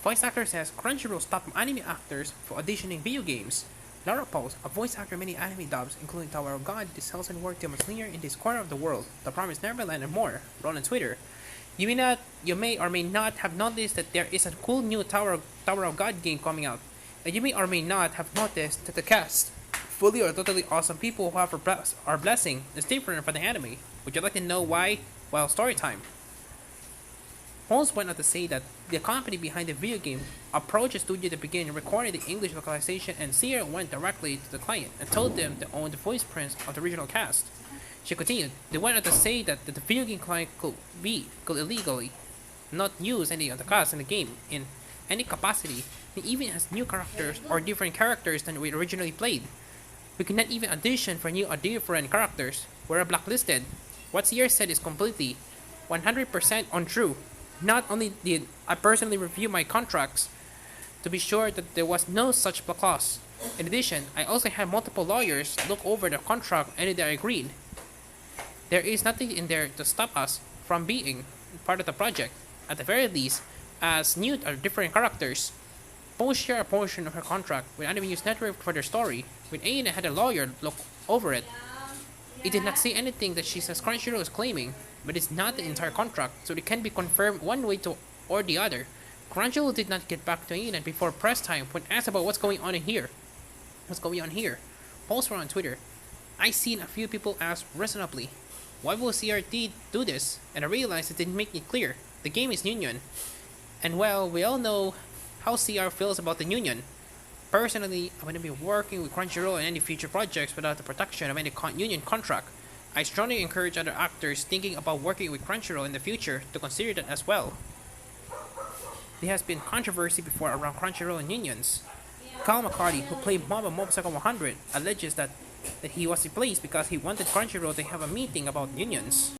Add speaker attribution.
Speaker 1: Voice actor says Crunchyroll stopped anime actors for auditioning video games. Laura posts, a voice actor in many anime dubs, including Tower of God, this house and work Demon Slayer in this corner of the world, The Promised Neverland and more, wrote on Twitter. You may or may not have noticed that there is a cool new Tower of God game coming out, and you may or may not have noticed that the cast, fully or totally awesome people who are blessing, is different from the anime. Would you like to know why? Well, story time. Holmes went on to say that the company behind the video game approached the studio to begin recording the English localization, and Sierra went directly to the client and told them to own the voice prints of the original cast. She continued, they went on to say that the video game client could illegally not use any of the cast in the game in any capacity. It even has new characters or different characters than we originally played. We cannot even audition for new or different characters. We're blacklisted. What Sierra said is completely 100% untrue. Not only did I personally review my contracts to be sure that there was no such clause. In addition, I also had multiple lawyers look over the contract and they agreed. There is nothing in there to stop us from being part of the project. At the very least, as new or different characters, both share a portion of her contract with Anime News Network for their story. When Aina had a lawyer look over it, it did not say anything that she says Crunchyroll is claiming, but it's not the entire contract, so it can be confirmed one way or the other. Crunchyroll did not get back to Aina before press time when asked about what's going on here. Posts were on Twitter. I seen a few people ask reasonably, why will CRT do this? And I realized it didn't make it clear. The game is union. And well, we all know how CR feels about the union. Personally, I'm going to be working with Crunchyroll on any future projects without the protection of any union contract. I strongly encourage other actors thinking about working with Crunchyroll in the future to consider that as well. There has been controversy before around Crunchyroll and unions. Kyle McCarty, who played Mob in Motorcycle 100, alleges that he was replaced because he wanted Crunchyroll to have a meeting about unions.